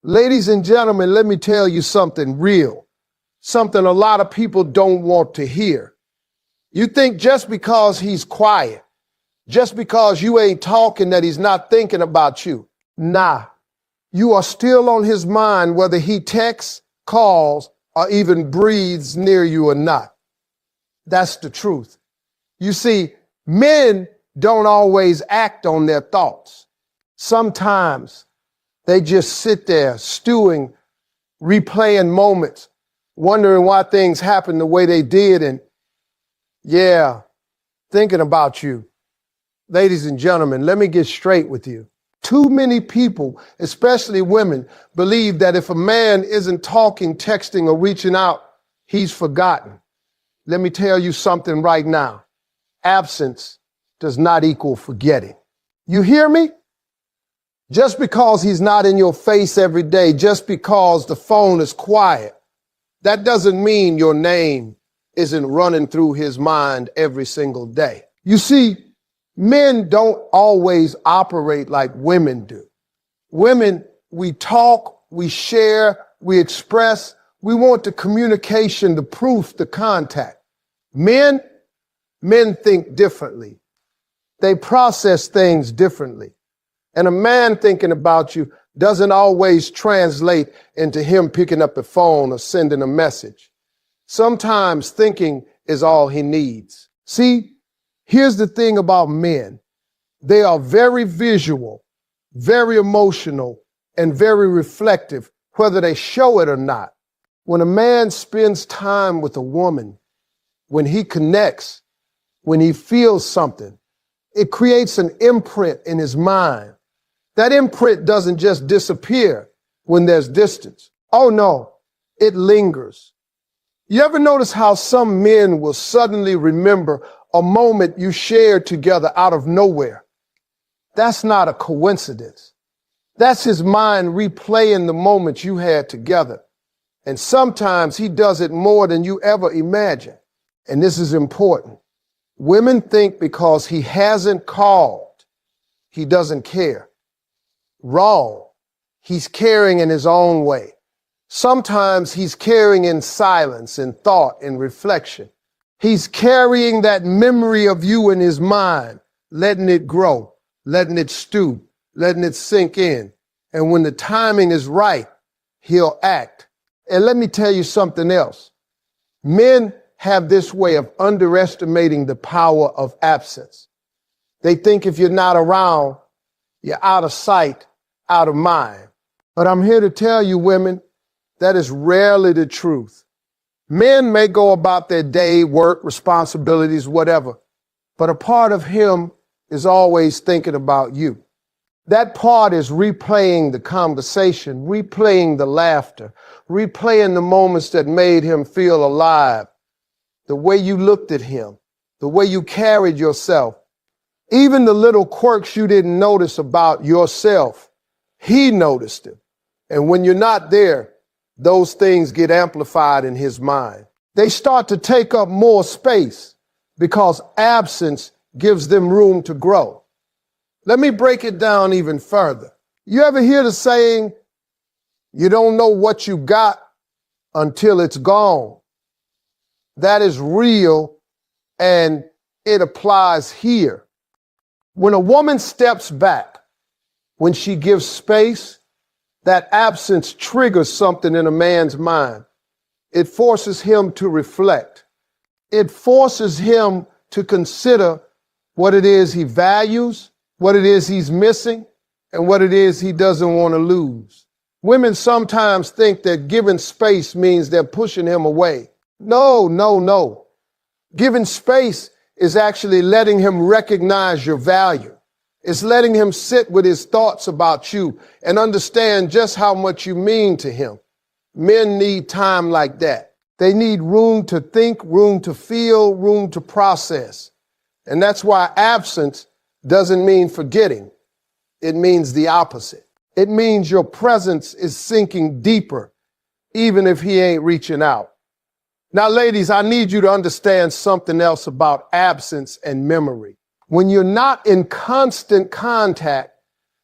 Ladies and gentlemen, let me tell you something real, something a lot of people don't want to hear. You think just because he's quiet, just because you ain't talking that he's not thinking about you. Nah, you are still on his mind whether he texts, calls, or even breathes near you or not. That's the truth. You see, men don't always act on their thoughts. Sometimes they just sit there stewing, replaying moments, wondering why things happened the way they did, and thinking about you. Ladies and gentlemen, let me get straight with you. Too many people, especially women, believe that if a man isn't talking, texting, or reaching out, he's forgotten. Let me tell you something right now. Absence does not equal forgetting. You hear me? Just because he's not in your face every day, just because the phone is quiet, that doesn't mean your name isn't running through his mind every single day. You see, men don't always operate like women do. Women, we talk, we share, we express, we want the communication, the proof, the contact. Men think differently. They process things differently. And a man thinking about you doesn't always translate into him picking up the phone or sending a message. Sometimes thinking is all he needs. See, here's the thing about men. They are very visual, very emotional, and very reflective, whether they show it or not. When a man spends time with a woman, when he connects, when he feels something, it creates an imprint in his mind. That imprint doesn't just disappear when there's distance. Oh no, it lingers. You ever notice how some men will suddenly remember a moment you shared together out of nowhere? That's not a coincidence. That's his mind replaying the moments you had together. And sometimes he does it more than you ever imagined. And this is important. Women think because he hasn't called, he doesn't care. Wrong. He's caring in his own way. Sometimes he's caring in silence, in thought, in reflection. He's carrying that memory of you in his mind, letting it grow, letting it stew, letting it sink in. And when the timing is right, he'll act. And let me tell you something else. Men have this way of underestimating the power of absence. They think if you're not around, you're out of sight, out of mind. But I'm here to tell you, women, that is rarely the truth. Men may go about their day, work, responsibilities, whatever, but a part of him is always thinking about you. That part is replaying the conversation, replaying the laughter, replaying the moments that made him feel alive, the way you looked at him, the way you carried yourself, even the little quirks you didn't notice about yourself. He noticed them. And when you're not there, those things get amplified in his mind. They start to take up more space because absence gives them room to grow. Let me break it down even further. You ever hear the saying, you don't know what you got until it's gone? That is real, and it applies here. When a woman steps back, when she gives space, that absence triggers something in a man's mind. It forces him to reflect. It forces him to consider what it is he values, what it is he's missing, and what it is he doesn't want to lose. Women sometimes think that giving space means they're pushing him away. No. Giving space is actually letting him recognize your value. It's letting him sit with his thoughts about you and understand just how much you mean to him. Men need time like that. They need room to think, room to feel, room to process. And that's why absence doesn't mean forgetting. It means the opposite. It means your presence is sinking deeper, even if he ain't reaching out. Now, ladies, I need you to understand something else about absence and memory. When you're not in constant contact,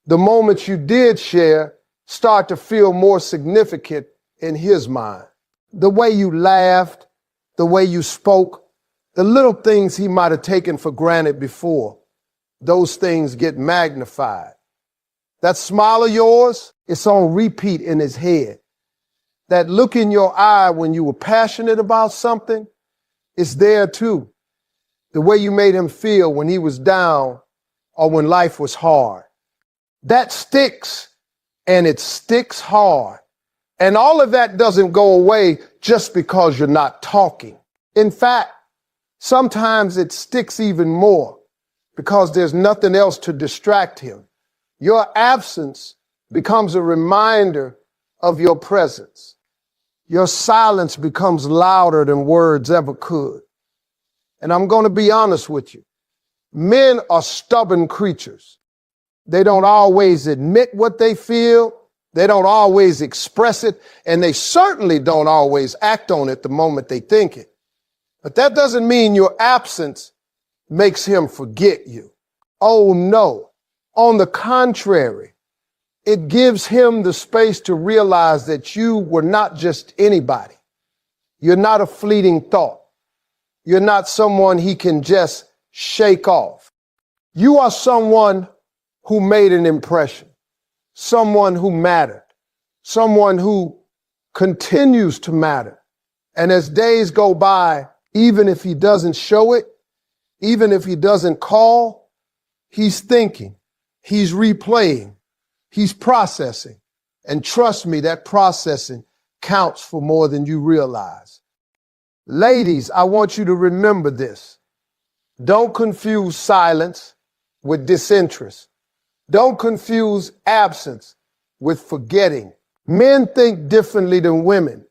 the moments you did share start to feel more significant in his mind. The way you laughed, the way you spoke, the little things he might have taken for granted before, those things get magnified. That smile of yours, it's on repeat in his head. That look in your eye when you were passionate about something, it's there too. The way you made him feel when he was down or when life was hard. That sticks, and it sticks hard. And all of that doesn't go away just because you're not talking. In fact, sometimes it sticks even more because there's nothing else to distract him. Your absence becomes a reminder of your presence. Your silence becomes louder than words ever could. And I'm going to be honest with you. Men are stubborn creatures. They don't always admit what they feel. They don't always express it. And they certainly don't always act on it the moment they think it. But that doesn't mean your absence makes him forget you. Oh, no. On the contrary, it gives him the space to realize that you were not just anybody. You're not a fleeting thought. You're not someone he can just shake off. You are someone who made an impression, someone who mattered, someone who continues to matter. And as days go by, even if he doesn't show it, even if he doesn't call, he's thinking, he's replaying, he's processing. And trust me, that processing counts for more than you realize. Ladies, I want you to remember this. Don't confuse silence with disinterest. Don't confuse absence with forgetting. Men think differently than women,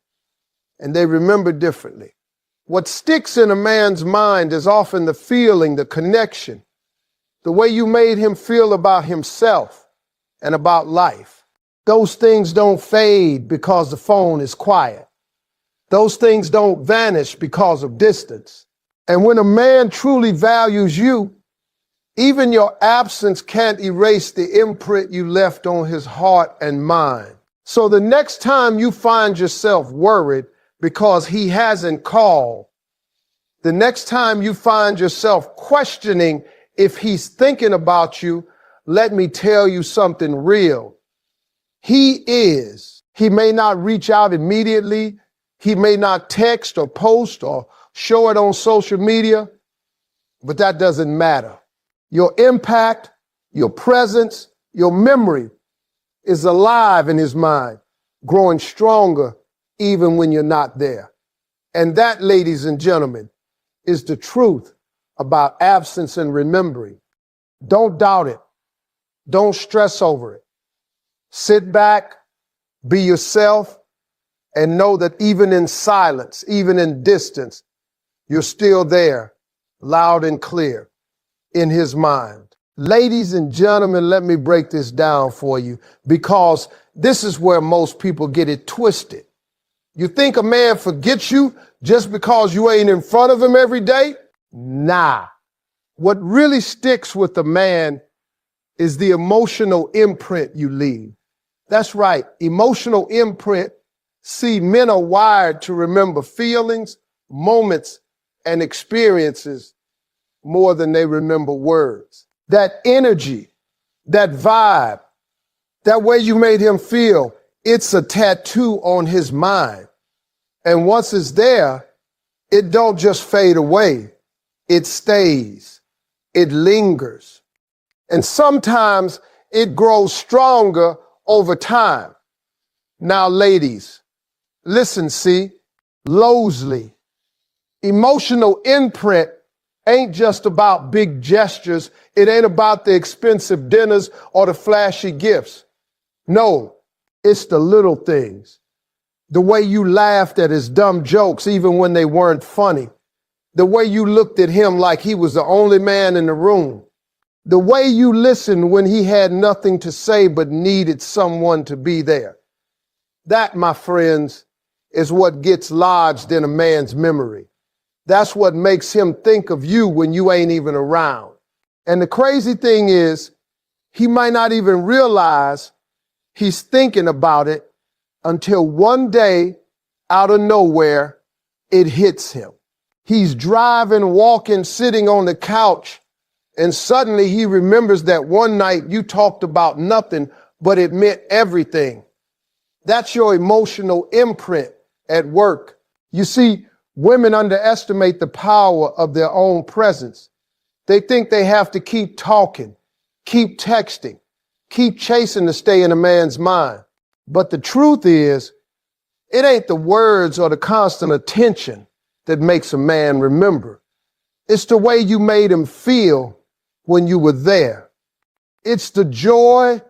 and they remember differently. What sticks in a man's mind is often the feeling, the connection, the way you made him feel about himself and about life. Those things don't fade because the phone is quiet. Those things don't vanish because of distance. And when a man truly values you, even your absence can't erase the imprint you left on his heart and mind. So the next time you find yourself worried because he hasn't called, the next time you find yourself questioning if he's thinking about you, let me tell you something real. He is. He may not reach out immediately. He may not text or post or show it on social media, but that doesn't matter. Your impact, your presence, your memory is alive in his mind, growing stronger even when you're not there. And that, ladies and gentlemen, is the truth about absence and remembering. Don't doubt it. Don't stress over it. Sit back, be yourself, and know that even in silence, even in distance, you're still there, loud and clear, in his mind. Ladies and gentlemen, let me break this down for you, because this is where most people get it twisted. You think a man forgets you just because you ain't in front of him every day? Nah. What really sticks with a man is the emotional imprint you leave. That's right, emotional imprint. See, men are wired to remember feelings, moments, and experiences more than they remember words. That energy, that vibe, that way you made him feel, it's a tattoo on his mind. And once it's there, it don't just fade away. It stays. It lingers. And sometimes it grows stronger over time. Now, ladies, listen, see, Losley, emotional imprint ain't just about big gestures. It ain't about the expensive dinners or the flashy gifts. No, it's the little things. The way you laughed at his dumb jokes even when they weren't funny. The way you looked at him like he was the only man in the room. The way you listened when he had nothing to say but needed someone to be there. That, my friends, is what gets lodged in a man's memory. That's what makes him think of you when you ain't even around. And the crazy thing is, he might not even realize He's thinking about it until one day, out of nowhere, it hits him. He's driving, walking, sitting on the couch, and suddenly he remembers that one night you talked about nothing, but it meant everything. That's your emotional imprint at work. You see, women underestimate the power of their own presence. They think they have to keep talking, keep texting, keep chasing to stay in a man's mind. But the truth is, it ain't the words or the constant attention that makes a man remember. It's the way you made him feel when you were there. It's the joy,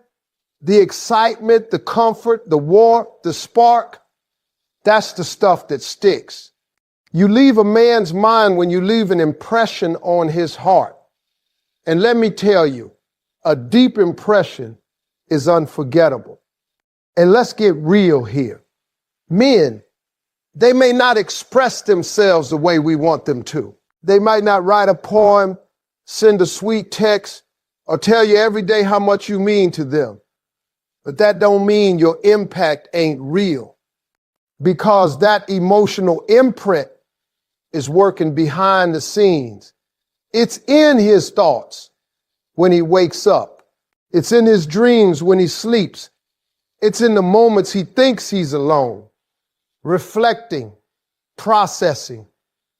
the excitement, the comfort, the warmth, the spark. That's the stuff that sticks. You leave a man's mind when you leave an impression on his heart. And let me tell you, a deep impression is unforgettable. And let's get real here. Men, they may not express themselves the way we want them to. They might not write a poem, send a sweet text, or tell you every day how much you mean to them. But that don't mean your impact ain't real, because that emotional imprint is working behind the scenes. It's in his thoughts when he wakes up. It's in his dreams when he sleeps. It's in the moments he thinks he's alone, reflecting, processing,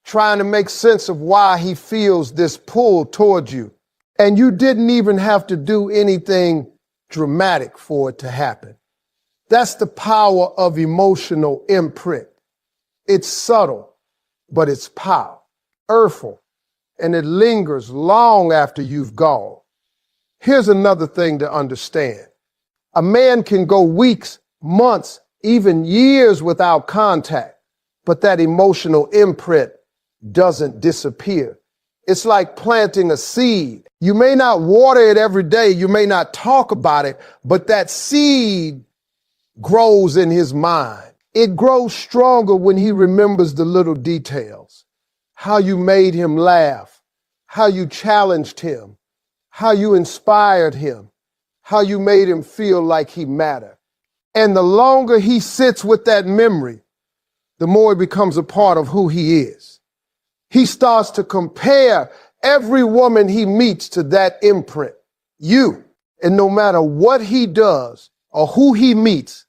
trying to make sense of why he feels this pull towards you. And you didn't even have to do anything dramatic for it to happen. That's the power of emotional imprint. It's subtle, but it's powerful, and it lingers long after you've gone. Here's another thing to understand. A man can go weeks, months, even years without contact, but that emotional imprint doesn't disappear. It's like planting a seed. You may not water it every day, you may not talk about it, but that seed grows in his mind. It grows stronger when he remembers the little details. How you made him laugh, how you challenged him, how you inspired him, how you made him feel like he mattered. And the longer he sits with that memory, the more it becomes a part of who he is. He starts to compare every woman he meets to that imprint, you. And no matter what he does or who he meets,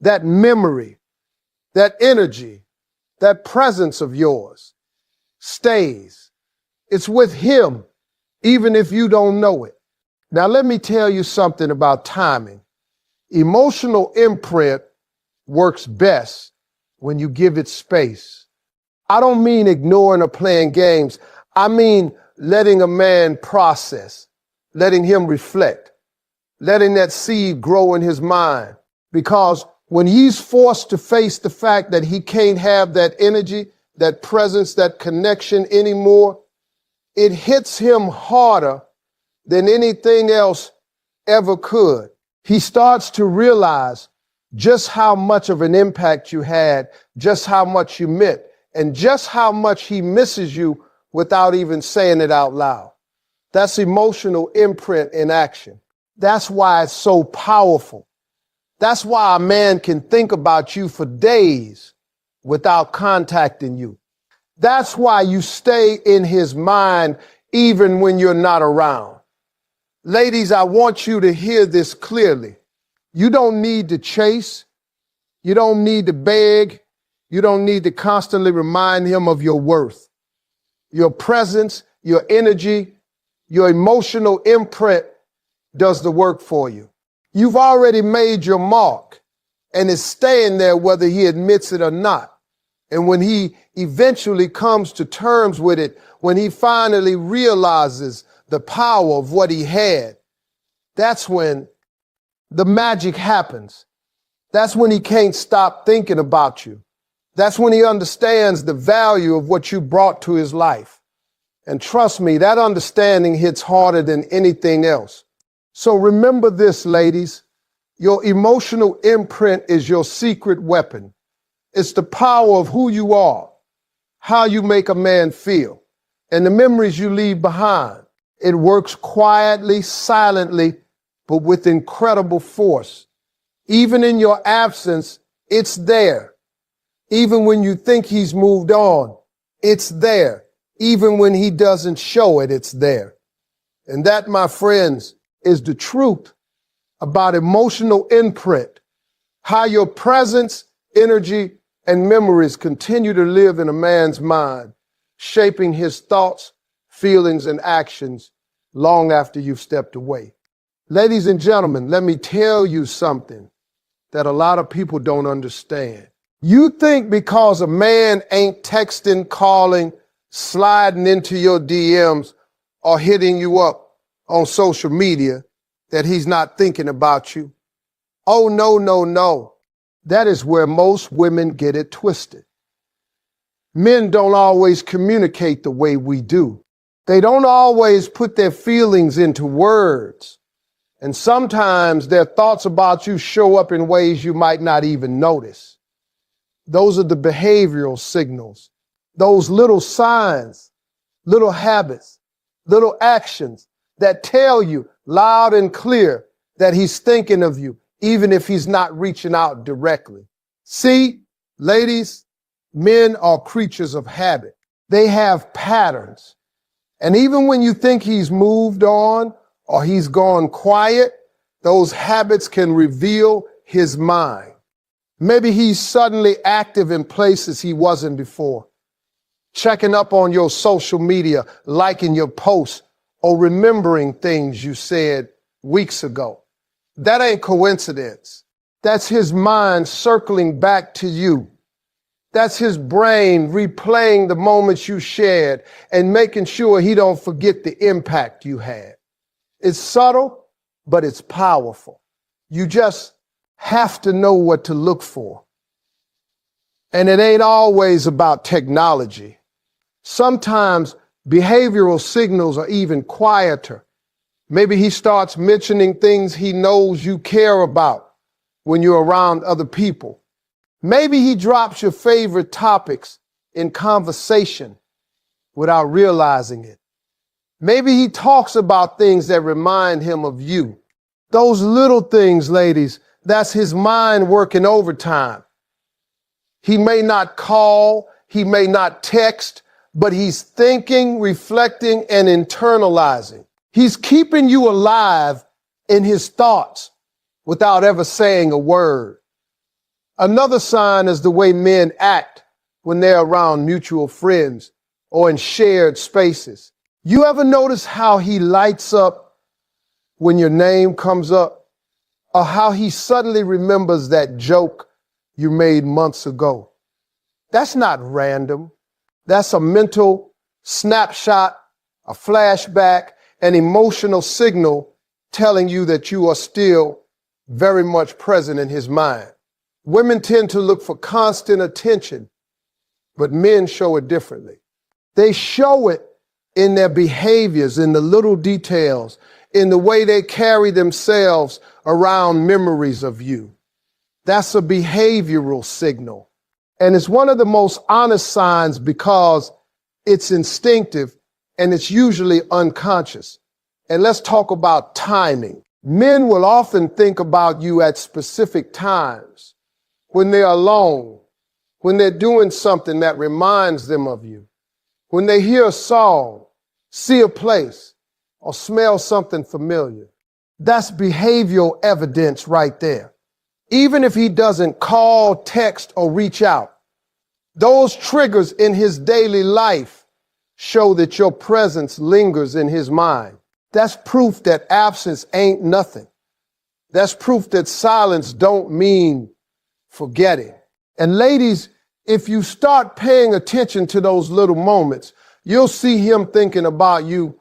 that memory, that energy, that presence of yours stays. It's with him, even if you don't know it. Now, let me tell you something about timing. Emotional imprint works best when you give it space. I don't mean ignoring or playing games. I mean letting a man process, letting him reflect, letting that seed grow in his mind. Because when he's forced to face the fact that he can't have that energy, that presence, that connection anymore, it hits him harder than anything else ever could. He starts to realize just how much of an impact you had, just how much you meant, and just how much he misses you without even saying it out loud. That's emotional imprint in action. That's why it's so powerful. That's why a man can think about you for days without contacting you. That's why you stay in his mind even when you're not around. Ladies, I want you to hear this clearly. You don't need to chase. You don't need to beg. You don't need to constantly remind him of your worth. Your presence, your energy, your emotional imprint does the work for you. You've already made your mark, and it's staying there whether he admits it or not. And when he eventually comes to terms with it, when he finally realizes the power of what he had, that's when the magic happens. That's when he can't stop thinking about you. That's when he understands the value of what you brought to his life. And trust me, that understanding hits harder than anything else. So remember this, ladies. Your emotional imprint is your secret weapon. It's the power of who you are, how you make a man feel, and the memories you leave behind. It works quietly, silently, but with incredible force. Even in your absence, it's there. Even when you think he's moved on, it's there. Even when he doesn't show it, it's there. And that, my friends, is the truth about emotional imprint, how your presence, energy, and memories continue to live in a man's mind, shaping his thoughts, feelings, and actions long after you've stepped away. Ladies and gentlemen, let me tell you something that a lot of people don't understand. You think because a man ain't texting, calling, sliding into your DMs, or hitting you up on social media that he's not thinking about you. Oh, no, no, no. That is where most women get it twisted. Men don't always communicate the way we do. They don't always put their feelings into words. And sometimes their thoughts about you show up in ways you might not even notice. Those are the behavioral signals, those little signs, little habits, little actions that tell you loud and clear that he's thinking of you, even if he's not reaching out directly. See, ladies, men are creatures of habit. They have patterns. And even when you think he's moved on or he's gone quiet, those habits can reveal his mind. Maybe he's suddenly active in places he wasn't before, checking up on your social media, liking your posts, or remembering things you said weeks ago. That ain't coincidence. That's his mind circling back to you. That's his brain replaying the moments you shared and making sure he don't forget the impact you had. It's subtle, but it's powerful. You just have to know what to look for. And it ain't always about technology. Sometimes behavioral signals are even quieter. Maybe he starts mentioning things he knows you care about when you're around other people. Maybe he drops your favorite topics in conversation without realizing it. Maybe he talks about things that remind him of you. Those little things, ladies, that's his mind working overtime. He may not call, he may not text, but he's thinking, reflecting, and internalizing. He's keeping you alive in his thoughts without ever saying a word. Another sign is the way men act when they're around mutual friends or in shared spaces. You ever notice how he lights up when your name comes up, or how he suddenly remembers that joke you made months ago? That's not random. That's a mental snapshot, a flashback, an emotional signal telling you that you are still very much present in his mind. Women tend to look for constant attention, but men show it differently. They show it in their behaviors, in the little details, in the way they carry themselves around memories of you. That's a behavioral signal. And it's one of the most honest signs because it's instinctive and it's usually unconscious. And let's talk about timing. Men will often think about you at specific times, when they're alone, when they're doing something that reminds them of you, when they hear a song, see a place, or smell something familiar. That's behavioral evidence right there. Even if he doesn't call, text, or reach out, those triggers in his daily life show that your presence lingers in his mind. That's proof that absence ain't nothing. That's proof that silence don't mean forgetting. And ladies, if you start paying attention to those little moments, you'll see him thinking about you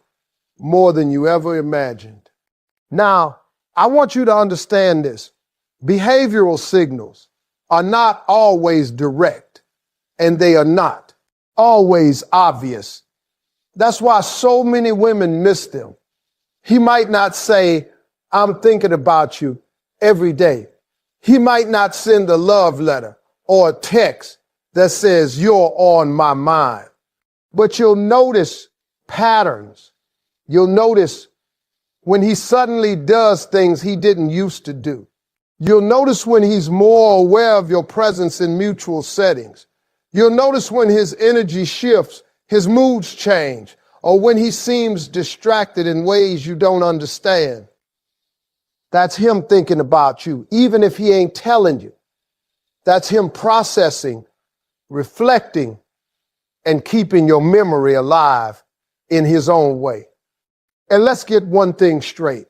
more than you ever imagined. Now, I want you to understand this. Behavioral signals are not always direct, and they are not always obvious. That's why so many women miss them. He might not say, "I'm thinking about you" every day. He might not send a love letter or a text that says, "You're on my mind." But you'll notice patterns. You'll notice when he suddenly does things he didn't used to do. You'll notice when he's more aware of your presence in mutual settings. You'll notice when his energy shifts, his moods change, or when he seems distracted in ways you don't understand. That's him thinking about you, even if he ain't telling you. That's him processing, reflecting, and keeping your memory alive in his own way. And let's get one thing straight.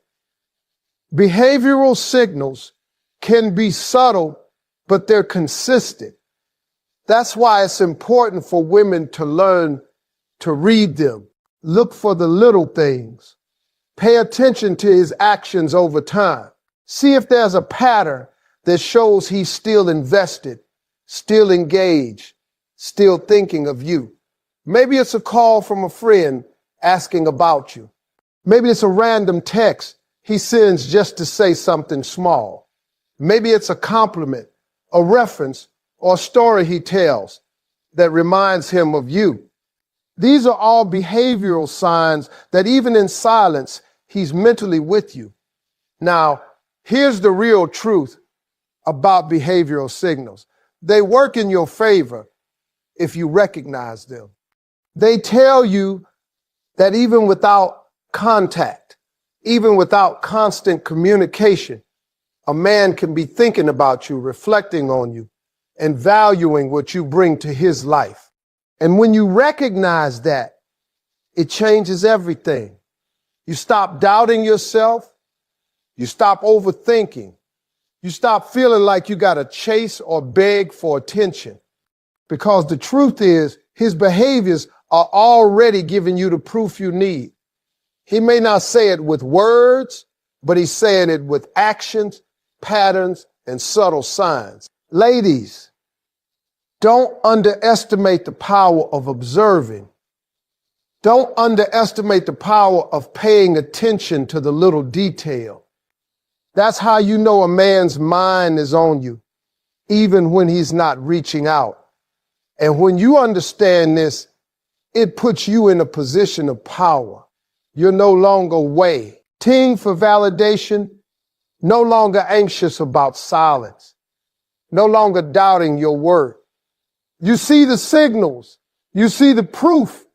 Behavioral signals can be subtle, but they're consistent. That's why it's important for women to learn to read them. Look for the little things. Pay attention to his actions over time. See if there's a pattern that shows he's still invested, still engaged, still thinking of you. Maybe it's a call from a friend asking about you. Maybe it's a random text he sends just to say something small. Maybe it's a compliment, a reference, or a story he tells that reminds him of you. These are all behavioral signs that even in silence, he's mentally with you. Now, here's the real truth about behavioral signals. They work in your favor if you recognize them. They tell you that even without contact, even without constant communication, a man can be thinking about you, reflecting on you, and valuing what you bring to his life. And when you recognize that, it changes everything. You stop doubting yourself. You stop overthinking. You stop feeling like you got to chase or beg for attention. Because the truth is, his behaviors are already giving you the proof you need. He may not say it with words, but he's saying it with actions, patterns, and subtle signs. Ladies, don't underestimate the power of observing. Don't underestimate the power of paying attention to the little detail. That's how you know a man's mind is on you, even when he's not reaching out. And when you understand this, it puts you in a position of power. You're no longer waiting for validation, no longer anxious about silence, no longer doubting your worth. You see the signals, you see the proof,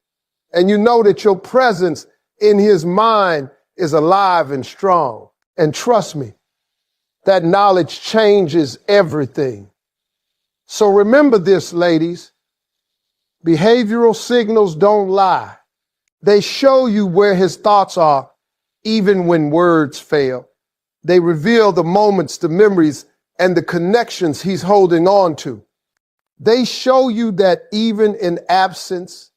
and you know that your presence in his mind is alive and strong. And trust me, that knowledge changes everything. So remember this, ladies. Behavioral signals don't lie. They show you where his thoughts are, even when words fail. They reveal the moments, the memories, and the connections he's holding on to. They show you that even in absence,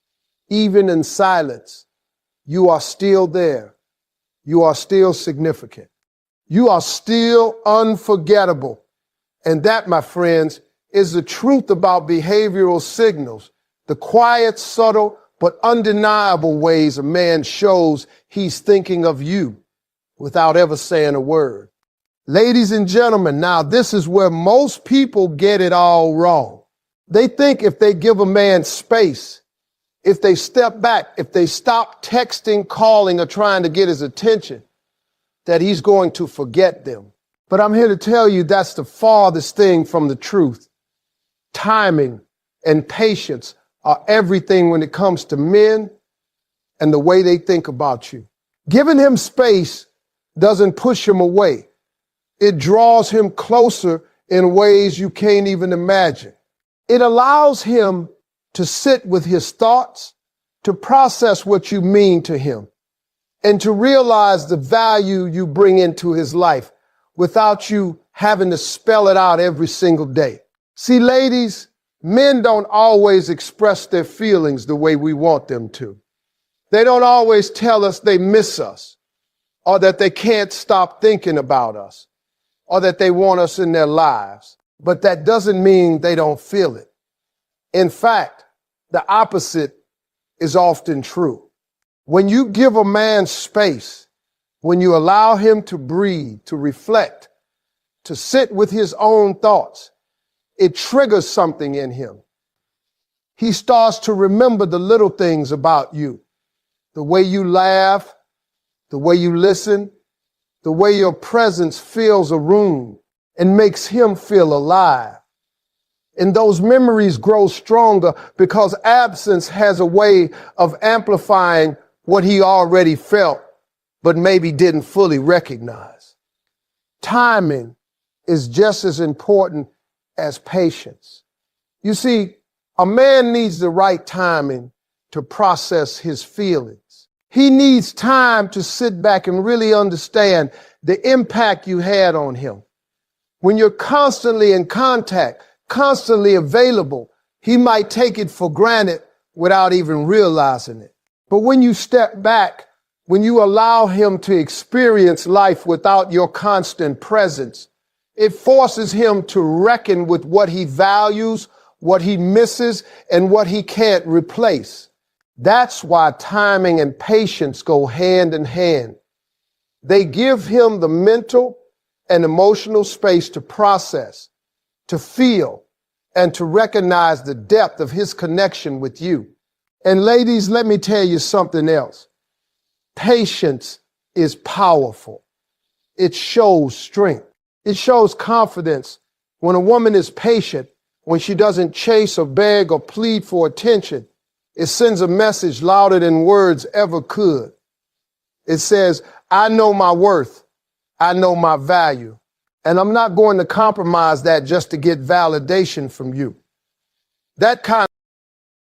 even in silence, you are still there. You are still significant. You are still unforgettable. And that, my friends, is the truth about behavioral signals, the quiet, subtle, but undeniable ways a man shows he's thinking of you without ever saying a word. Ladies and gentlemen, now this is where most people get it all wrong. They think if they give a man space, if they step back, if they stop texting, calling, or trying to get his attention, that he's going to forget them. But I'm here to tell you that's the farthest thing from the truth. Timing and patience are everything when it comes to men and the way they think about you. Giving him space doesn't push him away. It draws him closer in ways you can't even imagine. It allows him to sit with his thoughts, to process what you mean to him, and to realize the value you bring into his life without you having to spell it out every single day. See, ladies, men don't always express their feelings the way we want them to. They don't always tell us they miss us, or that they can't stop thinking about us, or that they want us in their lives. But that doesn't mean they don't feel it. In fact, the opposite is often true. When you give a man space, when you allow him to breathe, to reflect, to sit with his own thoughts, it triggers something in him. He starts to remember the little things about you, the way you laugh, the way you listen, the way your presence fills a room. and makes him feel alive. And those memories grow stronger because absence has a way of amplifying what he already felt, but maybe didn't fully recognize. Timing is just as important as patience. You see, a man needs the right timing to process his feelings. He needs time to sit back and really understand the impact you had on him. When you're constantly in contact, constantly available, he might take it for granted without even realizing it. But when you step back, when you allow him to experience life without your constant presence, it forces him to reckon with what he values, what he misses, and what he can't replace. That's why timing and patience go hand in hand. They give him the mental and emotional space to process, to feel, and to recognize the depth of his connection with you. And ladies, let me tell you something else. Patience is powerful. It shows strength. It shows confidence. When a woman is patient, when she doesn't chase or beg or plead for attention, it sends a message louder than words ever could. It says, I know my worth. I know my value. And I'm not going to compromise that just to get validation from you. That kind